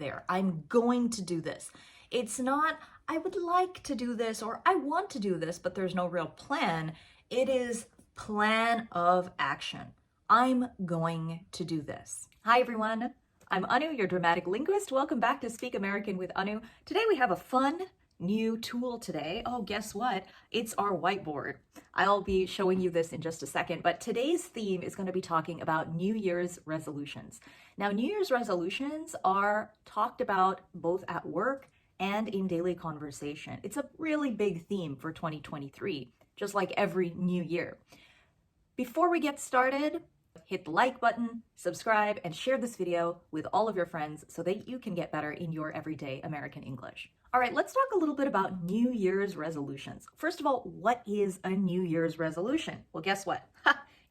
there. I'm going to do this. It's not, I would like to do this or I want to do this, but there's no real plan. It is plan of action. I'm going to do this. Hi, everyone. I'm Anu, your dramatic linguist. Welcome back to Speak American with Anu. Today we have a fun new tool today. Oh, guess what? It's our whiteboard. I'll be showing you this in just a second, but today's theme is going to be talking about New Year's resolutions. Now, New Year's resolutions are talked about both at work and in daily conversation. It's a really big theme for 2023, just like every new year. Before we get started, hit the like button, subscribe, and share this video with all of your friends so that you can get better in your everyday American English. All right, let's talk a little bit about New Year's resolutions. First of all, what is a New Year's resolution? Well, guess what?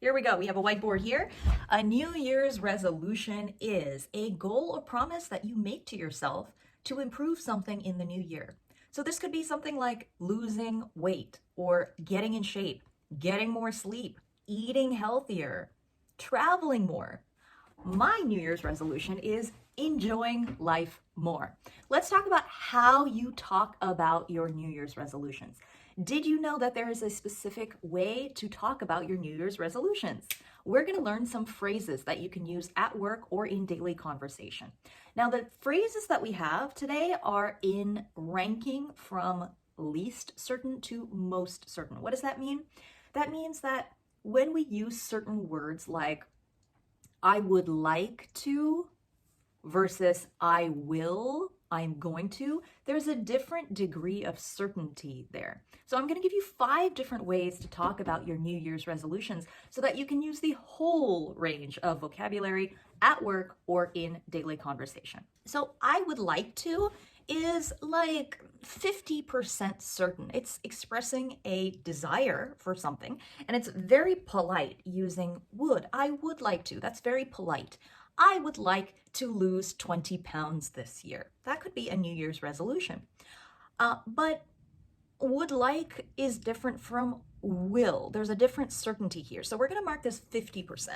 Here we go. We have a whiteboard here. A New Year's resolution is a goal or promise that you make to yourself to improve something in the new year. So this could be something like losing weight or getting in shape, getting more sleep, eating healthier, traveling more. My New Year's resolution is enjoying life more. Let's talk about how you talk about your New Year's resolutions. Did you know that there is a specific way to talk about your New Year's resolutions? We're going to learn some phrases that you can use at work or in daily conversation. Now, the phrases that we have today are in ranking from least certain to most certain. What does that mean? That means that when we use certain words like I would like to versus I will, I'm going to, there's a different degree of certainty there. So I'm going to give you 5 different ways to talk about your New Year's resolutions so that you can use the whole range of vocabulary at work or in daily conversation. So I would like to is like 50% certain. It's expressing a desire for something, and it's very polite using would. I would like to. That's very polite. I would like to lose 20 pounds this year. That could be a New Year's resolution. But would like is different from will. There's a different certainty here. So we're going to mark this 50%.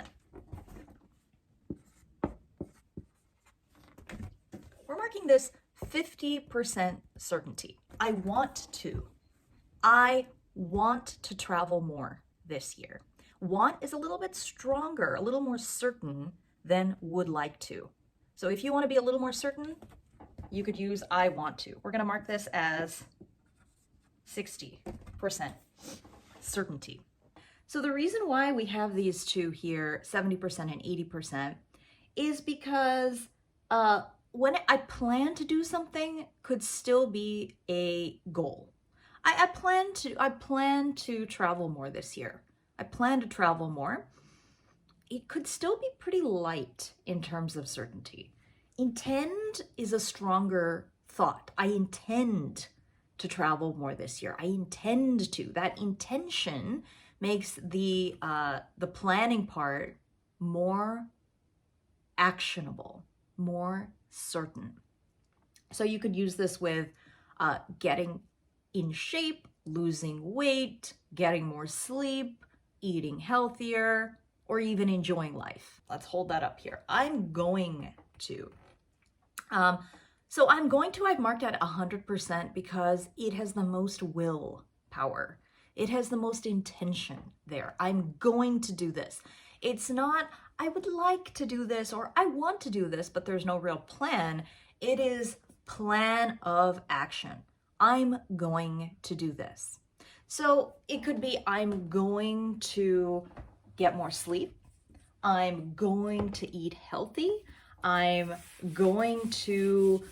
We're marking this 50% certainty. I want to. I want to travel more this year. Want is a little bit stronger, a little more certain than would like to. So if you want to be a little more certain, you could use I want to. We're going to mark this as 60% certainty. So the reason why we have these two here, 70% and 80%, is because when I plan to do something could still be a goal. I plan to travel more this year. I plan to travel more. It could still be pretty light in terms of certainty. Intend is a stronger thought. I intend to travel more this year. I intend to. That intention makes the planning part more actionable, more certain. So you could use this with getting in shape, losing weight, getting more sleep, eating healthier, or even enjoying life. Let's hold that up here. I'm going to. So I'm going to, I've marked at 100% because it has the most will power. It has the most intention there. I'm going to do this. It's not, I would like to do this or I want to do this, but there's no real plan. It is plan of action. I'm going to do this. So it could be I'm going to get more sleep. I'm going to eat healthy. I'm going to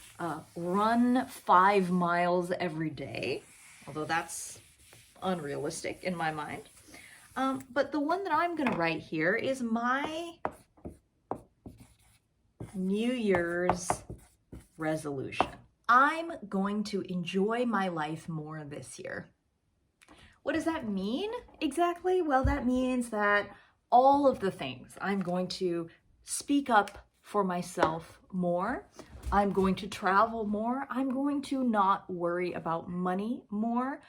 run 5 miles every day, although that's unrealistic in my mind. But the one that I'm going to write here is my New Year's resolution. I'm going to enjoy my life more this year. What does that mean exactly? Well, that means that all of the things, I'm going to speak up for myself more. I'm going to travel more. I'm going to not worry about money more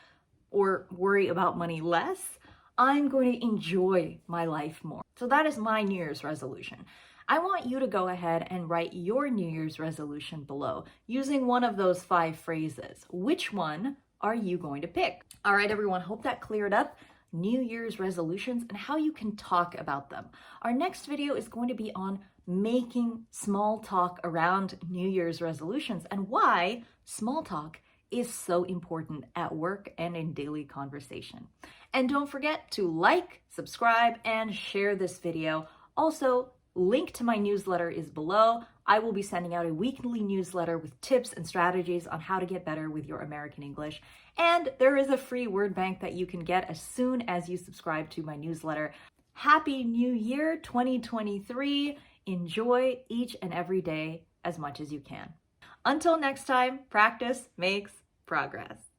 or worry about money less. I'm going to enjoy my life more. So that is my New Year's resolution. I want you to go ahead and write your New Year's resolution below using one of those 5 phrases. Which one are you going to pick? All right, everyone, hope that cleared up New Year's resolutions and how you can talk about them. Our next video is going to be on making small talk around New Year's resolutions and why small talk is so important at work and in daily conversation. And don't forget to like, subscribe, and share this video. Also, link to my newsletter is below. I will be sending out a weekly newsletter with tips and strategies on how to get better with your American English. And there is a free word bank that you can get as soon as you subscribe to my newsletter. Happy New Year 2023. Enjoy each and every day as much as you can. Until next time, practice makes progress.